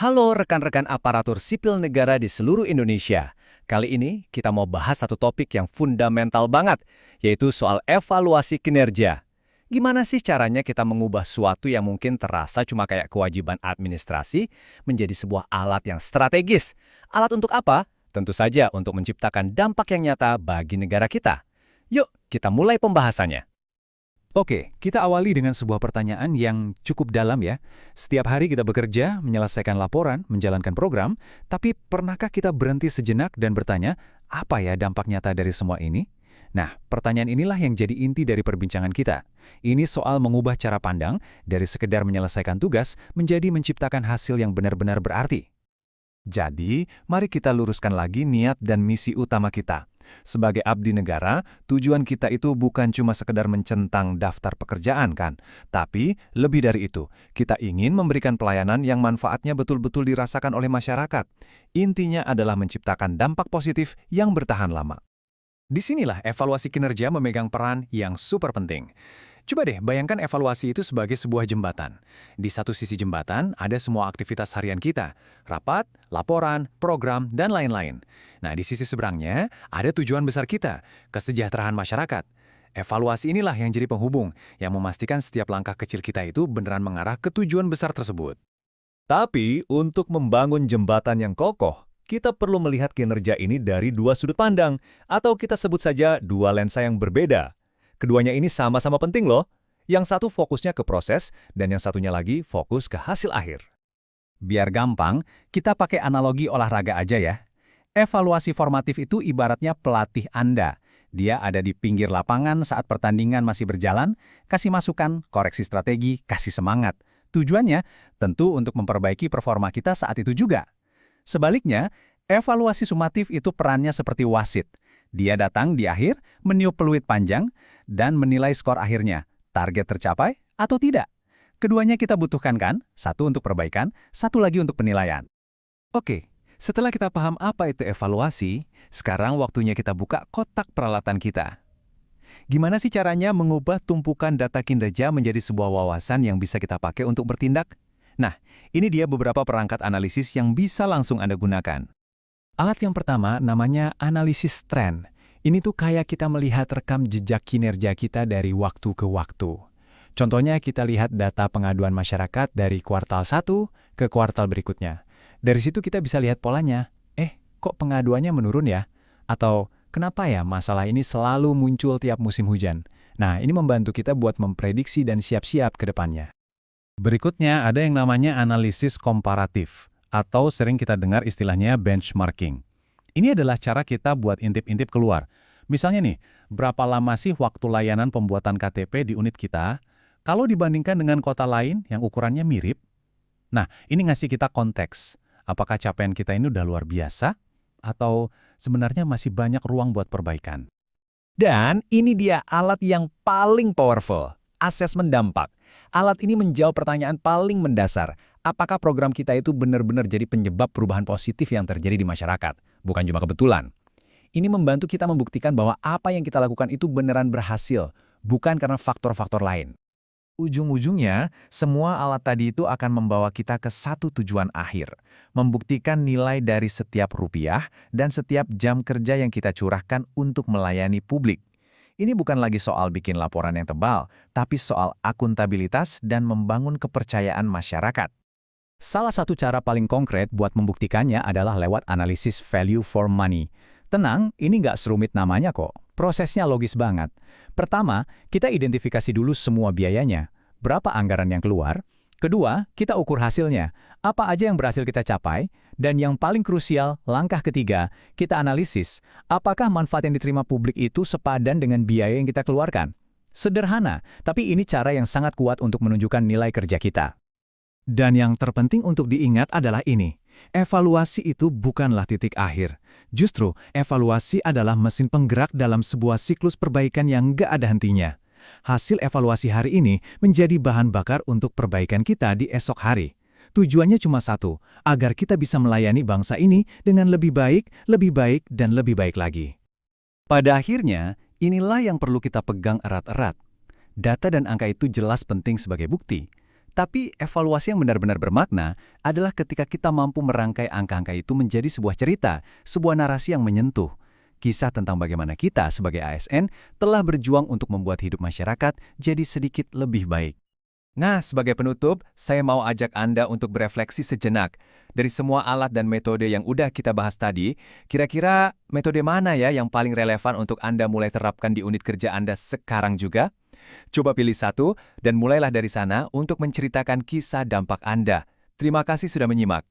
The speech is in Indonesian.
Halo rekan-rekan aparatur sipil negara di seluruh Indonesia. Kali ini kita mau bahas satu topik yang fundamental banget, yaitu soal evaluasi kinerja. Gimana sih caranya kita mengubah suatu yang mungkin terasa cuma kayak kewajiban administrasi menjadi sebuah alat yang strategis? Alat untuk apa? Tentu saja untuk menciptakan dampak yang nyata bagi negara kita. Yuk, kita mulai pembahasannya. Oke, kita awali dengan sebuah pertanyaan yang cukup dalam ya. Setiap hari kita bekerja, menyelesaikan laporan, menjalankan program, tapi pernahkah kita berhenti sejenak dan bertanya, apa ya dampak nyata dari semua ini? Nah, pertanyaan inilah yang jadi inti dari perbincangan kita. Ini soal mengubah cara pandang dari sekedar menyelesaikan tugas menjadi menciptakan hasil yang benar-benar berarti. Jadi, mari kita luruskan lagi niat dan misi utama kita. Sebagai abdi negara, tujuan kita itu bukan cuma sekedar mencentang daftar pekerjaan kan, tapi lebih dari itu, kita ingin memberikan pelayanan yang manfaatnya betul-betul dirasakan oleh masyarakat. Intinya adalah menciptakan dampak positif yang bertahan lama. Disinilah evaluasi kinerja memegang peran yang super penting. Coba deh bayangkan evaluasi itu sebagai sebuah jembatan. Di satu sisi jembatan ada semua aktivitas harian kita, rapat, laporan, program, dan lain-lain. Nah, di sisi seberangnya ada tujuan besar kita, kesejahteraan masyarakat. Evaluasi inilah yang jadi penghubung, yang memastikan setiap langkah kecil kita itu beneran mengarah ke tujuan besar tersebut. Tapi, untuk membangun jembatan yang kokoh, kita perlu melihat kinerja ini dari dua sudut pandang, atau kita sebut saja dua lensa yang berbeda. Keduanya ini sama-sama penting loh. Yang satu fokusnya ke proses, dan yang satunya lagi fokus ke hasil akhir. Biar gampang, kita pakai analogi olahraga aja ya. Evaluasi formatif itu ibaratnya pelatih Anda. Dia ada di pinggir lapangan saat pertandingan masih berjalan, kasih masukan, koreksi strategi, kasih semangat. Tujuannya tentu untuk memperbaiki performa kita saat itu juga. Sebaliknya, evaluasi sumatif itu perannya seperti wasit. Dia datang di akhir, meniup peluit panjang, dan menilai skor akhirnya. Target tercapai atau tidak? Keduanya kita butuhkan kan? Satu untuk perbaikan, satu lagi untuk penilaian. Oke, setelah kita paham apa itu evaluasi, sekarang waktunya kita buka kotak peralatan kita. Gimana sih caranya mengubah tumpukan data kinerja menjadi sebuah wawasan yang bisa kita pakai untuk bertindak? Nah, ini dia beberapa perangkat analisis yang bisa langsung Anda gunakan. Alat yang pertama namanya analisis tren. Ini tuh kayak kita melihat rekam jejak kinerja kita dari waktu ke waktu. Contohnya kita lihat data pengaduan masyarakat dari kuartal 1 ke kuartal berikutnya. Dari situ kita bisa lihat polanya. Kok pengaduannya menurun ya? Atau kenapa ya masalah ini selalu muncul tiap musim hujan? Nah, ini membantu kita buat memprediksi dan siap-siap ke depannya. Berikutnya ada yang namanya analisis komparatif, atau sering kita dengar istilahnya benchmarking. Ini adalah cara kita buat intip-intip keluar. Misalnya nih, berapa lama sih waktu layanan pembuatan KTP di unit kita kalau dibandingkan dengan kota lain yang ukurannya mirip? Nah, ini ngasih kita konteks. Apakah capaian kita ini udah luar biasa? Atau sebenarnya masih banyak ruang buat perbaikan? Dan ini dia alat yang paling powerful, asesmen dampak. Alat ini menjawab pertanyaan paling mendasar. Apakah program kita itu benar-benar jadi penyebab perubahan positif yang terjadi di masyarakat? Bukan cuma kebetulan. Ini membantu kita membuktikan bahwa apa yang kita lakukan itu beneran berhasil, bukan karena faktor-faktor lain. Ujung-ujungnya, semua alat tadi itu akan membawa kita ke satu tujuan akhir, membuktikan nilai dari setiap rupiah dan setiap jam kerja yang kita curahkan untuk melayani publik. Ini bukan lagi soal bikin laporan yang tebal, tapi soal akuntabilitas dan membangun kepercayaan masyarakat. Salah satu cara paling konkret buat membuktikannya adalah lewat analisis value for money. Tenang, ini nggak serumit namanya kok. Prosesnya logis banget. Pertama, kita identifikasi dulu semua biayanya. Berapa anggaran yang keluar? Kedua, kita ukur hasilnya. Apa aja yang berhasil kita capai? Dan yang paling krusial, langkah ketiga, kita analisis. Apakah manfaat yang diterima publik itu sepadan dengan biaya yang kita keluarkan? Sederhana, tapi ini cara yang sangat kuat untuk menunjukkan nilai kerja kita. Dan yang terpenting untuk diingat adalah ini. Evaluasi itu bukanlah titik akhir. Justru, evaluasi adalah mesin penggerak dalam sebuah siklus perbaikan yang nggak ada hentinya. Hasil evaluasi hari ini menjadi bahan bakar untuk perbaikan kita di esok hari. Tujuannya cuma satu, agar kita bisa melayani bangsa ini dengan lebih baik, dan lebih baik lagi. Pada akhirnya, inilah yang perlu kita pegang erat-erat. Data dan angka itu jelas penting sebagai bukti. Tapi evaluasi yang benar-benar bermakna adalah ketika kita mampu merangkai angka-angka itu menjadi sebuah cerita, sebuah narasi yang menyentuh. Kisah tentang bagaimana kita sebagai ASN telah berjuang untuk membuat hidup masyarakat jadi sedikit lebih baik. Nah, sebagai penutup, saya mau ajak Anda untuk berefleksi sejenak. Dari semua alat dan metode yang udah kita bahas tadi, kira-kira metode mana ya yang paling relevan untuk Anda mulai terapkan di unit kerja Anda sekarang juga? Coba pilih satu, dan mulailah dari sana untuk menceritakan kisah dampak Anda. Terima kasih sudah menyimak.